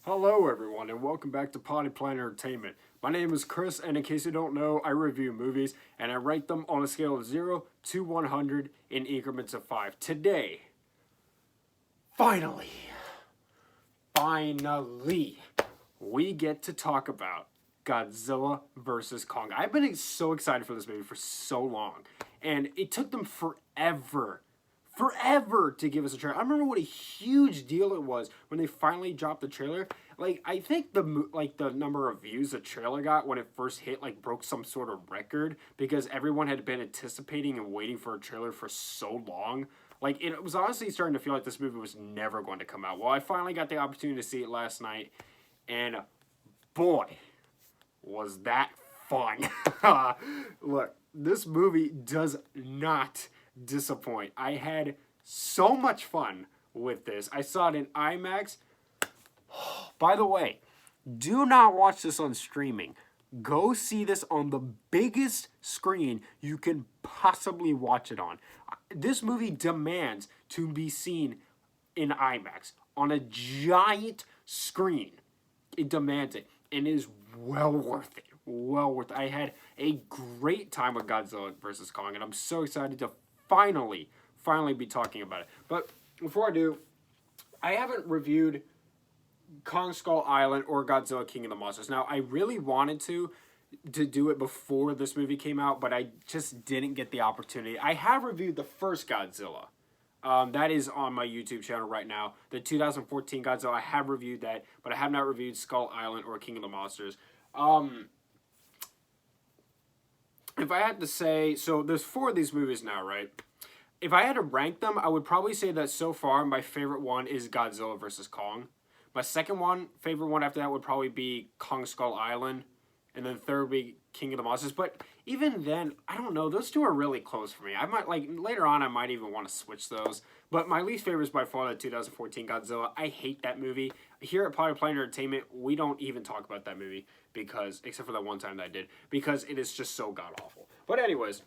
Hello, everyone, and welcome back to Potty Plan Entertainment. My name is Chris, and in case you don't know, I review movies and I rate them on a scale of 0 to 100 in increments of 5. Today, finally, we get to talk about Godzilla vs. Kong. I've been so excited for this movie for so long, and it took them forever to give us a trailer. I remember what a huge deal it was when they finally dropped the trailer. Like, I think the number of views the trailer got when it first hit broke some sort of record because everyone had been anticipating and waiting for a trailer for so long. Like, it was honestly starting to feel like this movie was never going to come out. Well, I finally got the opportunity to see it last night, and boy, was that fun. Look, this movie does not disappoint. I had so much fun with this. I saw it in Imax. By the way, do not watch this on streaming. Go see this on the biggest screen you can possibly watch it on. This movie demands to be seen in IMAX on a giant screen. It demands it, and it is well worth it. Well worth it. I had a great time with Godzilla vs. Kong, and I'm so excited to finally be talking about it. But before I do, I haven't reviewed Kong Skull Island or Godzilla King of the Monsters. Now, I really wanted to do it before this movie came out, but I just didn't get the opportunity. I have reviewed the first Godzilla. That is on my YouTube channel right now. The 2014 Godzilla, I have reviewed that, but I have not reviewed Skull Island or King of the Monsters. If I had to say, so there's 4 of these movies now, right? If I had to rank them, I would probably say that so far my favorite one is Godzilla vs. Kong. My second favorite one after that would probably be Kong Skull Island. And then third would be King of the Monsters. But even then, I don't know. Those two are really close for me. I might, later on, I might even want to switch those. But my least favorite is by far the 2014 Godzilla. I hate that movie. Here at Potty Plan Entertainment, we don't even talk about that movie because, except for that one time that I did, because it is just so god-awful. But anyways,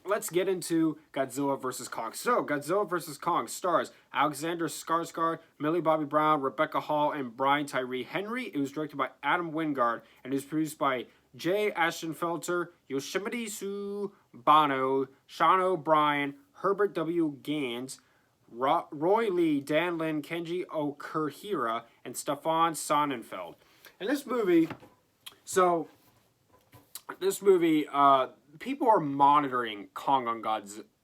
let's get into Godzilla vs. Kong. So, Godzilla vs. Kong stars Alexander Skarsgård, Millie Bobby Brown, Rebecca Hall, and Brian Tyree Henry. It was directed by Adam Wingard, and it was produced by Jay Ashenfelter, Yoshimite Subano, Sean O'Brien, Herbert W. Gaines, Roy Lee, Dan Lin, Kenji Okuhira, and Stefan Sonnenfeld. And this movie, people are monitoring Kong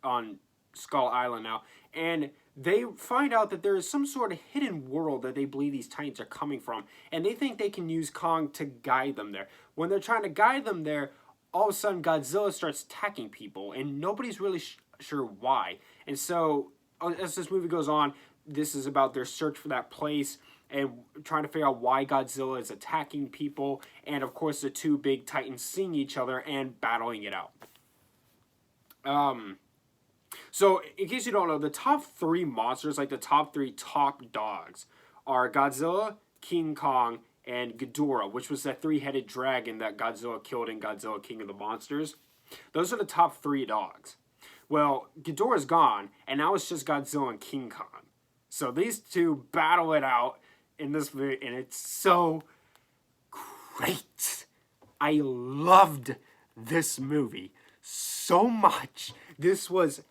on Skull Island now, and they find out that there is some sort of hidden world that they believe these Titans are coming from, and they think they can use Kong to guide them there. When they're trying to guide them there, all of a sudden Godzilla starts attacking people, and nobody's really sure why. And so, as this movie goes on, this is about their search for that place and trying to figure out why Godzilla is attacking people, and of course the two big Titans seeing each other and battling it out. So, in case you don't know, the top 3 monsters, like the top 3 top dogs, are Godzilla, King Kong, and Ghidorah, which was that 3-headed dragon that Godzilla killed in Godzilla King of the Monsters. Those are the top 3 dogs. Well, Ghidorah's gone, and now it's just Godzilla and King Kong. So these two battle it out in this movie, and it's so great. I loved this movie so much. This was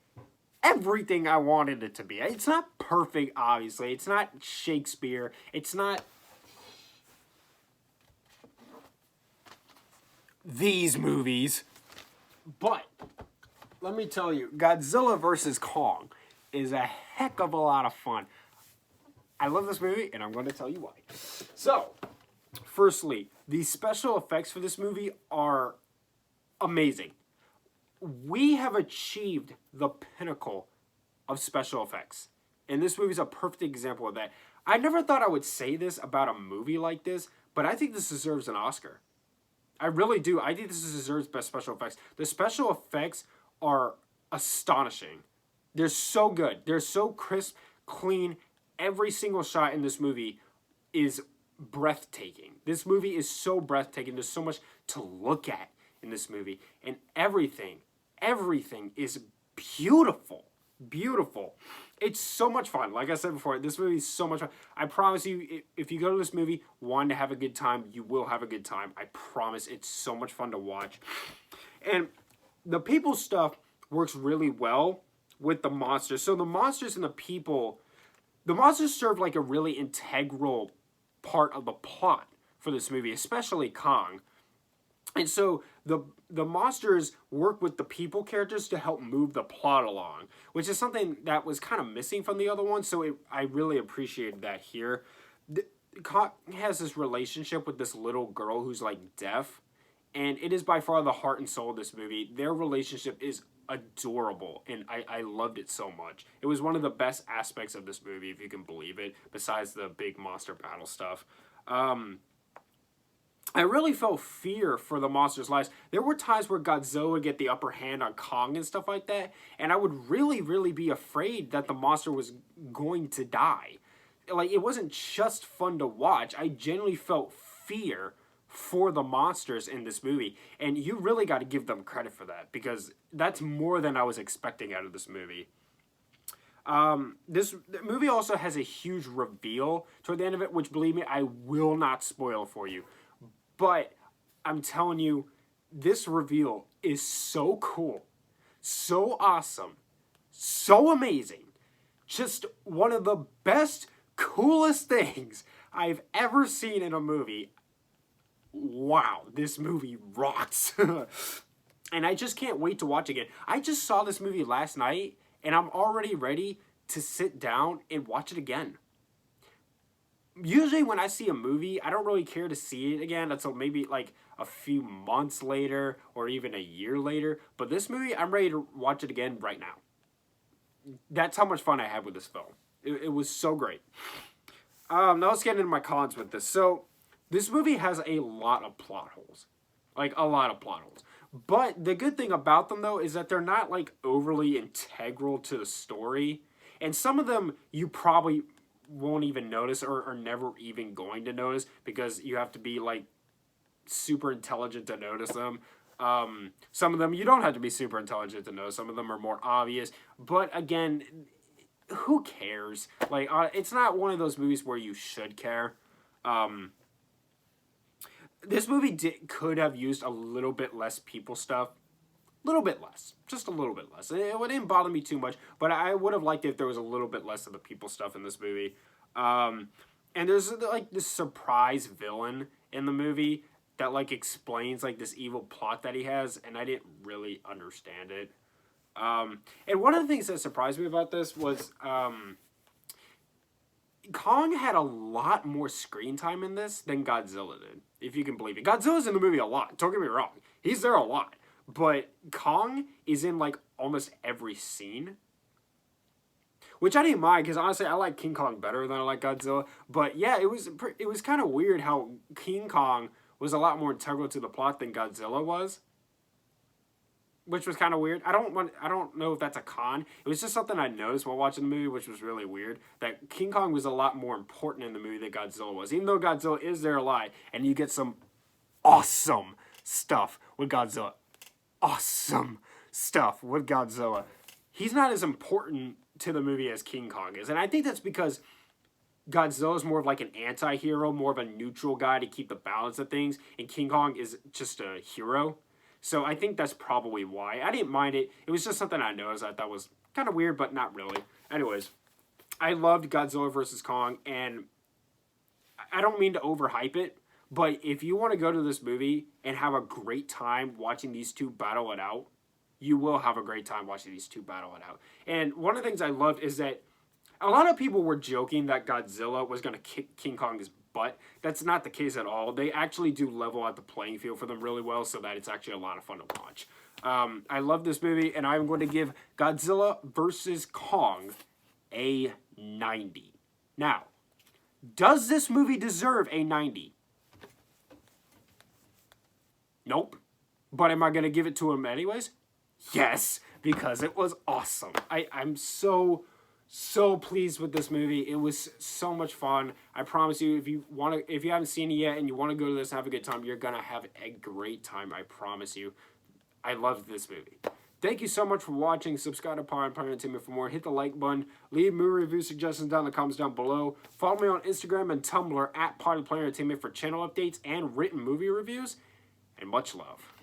everything I wanted it to be. It's not perfect, obviously. It's not Shakespeare. It's not these movies. But let me tell you, Godzilla vs. Kong is a heck of a lot of fun. I love this movie, and I'm going to tell you why. So, firstly, the special effects for this movie are amazing. We have achieved the pinnacle of special effects. And this movie is a perfect example of that. I never thought I would say this about a movie like this, but I think this deserves an Oscar. I really do. I think this deserves best special effects. The special effects are astonishing. They're so good. They're so crisp, clean. Every single shot in this movie is breathtaking. This movie is so breathtaking. There's so much to look at in this movie. And everything is beautiful. beautiful. It's so much fun. Like I said before, this movie is so much fun. I promise you, if you go to this movie, one, to have a good time, you will have a good time. I promise. It's so much fun to watch. And the people stuff works really well with the monsters. So the monsters and the monsters serve like a really integral part of the plot for this movie, especially Kong. And so the monsters work with the people characters to help move the plot along, which is something that was kind of missing from the other one. So I really appreciated that here. Kong has this relationship with this little girl who's like deaf, and it is by far the heart and soul of this movie. Their relationship is adorable, and I loved it so much. It was one of the best aspects of this movie, if you can believe it, besides the big monster battle stuff. I really felt fear for the monsters' lives. There were times where Godzilla would get the upper hand on Kong and stuff like that, and I would really, really be afraid that the monster was going to die. Like, it wasn't just fun to watch. I genuinely felt fear for the monsters in this movie, and you really got to give them credit for that, because that's more than I was expecting out of this movie. This movie also has a huge reveal toward the end of it, which, believe me, I will not spoil for you. But I'm telling you, this reveal is so cool, so awesome, so amazing. Just one of the best, coolest things I've ever seen in a movie. Wow, this movie rocks. And I just can't wait to watch again. I just saw this movie last night, and I'm already ready to sit down and watch it again. Usually when I see a movie, I don't really care to see it again until maybe like a few months later or even a year later. But this movie, I'm ready to watch it again right now. That's how much fun I had with this film. It was so great. Now let's get into my cons with this. So this movie has a lot of plot holes. Like, a lot of plot holes. But the good thing about them, though, is that they're not like overly integral to the story. And some of them you probably won't even notice or are never even going to notice, because you have to be like super intelligent to notice them. Some of them you don't have to be super intelligent to know. Some of them are more obvious, but again, who cares? Like, it's not one of those movies where you should care. This movie could have used a little bit less people stuff. Little bit less. Just a little bit less. It didn't bother me too much, but I would have liked it if there was a little bit less of the people stuff in this movie. And there's like this surprise villain in the movie that like explains like this evil plot that he has, and I didn't really understand it. And one of the things that surprised me about this was Kong had a lot more screen time in this than Godzilla did, if you can believe it. Godzilla's in the movie a lot, don't get me wrong. He's there a lot. But Kong is in, like, almost every scene. Which I didn't mind, because honestly, I like King Kong better than I like Godzilla. But yeah, it was kind of weird how King Kong was a lot more integral to the plot than Godzilla was. Which was kind of weird. I don't know if that's a con. It was just something I noticed while watching the movie, which was really weird. That King Kong was a lot more important in the movie than Godzilla was. Even though Godzilla is there a lot, and you get some awesome stuff with Godzilla. Awesome stuff with Godzilla. He's not as important to the movie as King Kong is. And I think that's because Godzilla is more of like an anti-hero, more of a neutral guy to keep the balance of things. And King Kong is just a hero. So I think that's probably why. I didn't mind it. It was just something I noticed I thought was kind of weird, but not really. Anyways, I loved Godzilla vs. Kong. And I don't mean to overhype it, but if you want to go to this movie and have a great time watching these two battle it out, you will have a great time watching these two battle it out. And one of the things I loved is that a lot of people were joking that Godzilla was going to kick King Kong's butt. That's not the case at all. They actually do level out the playing field for them really well, so that it's actually a lot of fun to watch. I love this movie, and I'm going to give Godzilla vs. Kong a 90. Now, does this movie deserve a 90? Nope. But am I going to give it to him anyways? Yes, because it was awesome. I'm so pleased with this movie. It was so much fun. I promise you, if you haven't seen it yet and you want to go to this and have a good time, you're going to have a great time. I promise you. I loved this movie. Thank you so much for watching. Subscribe to Pod Player Entertainment for more. Hit the like button. Leave movie review suggestions down in the comments down below. Follow me on Instagram and Tumblr at Pod Player Entertainment for channel updates and written movie reviews. And much love.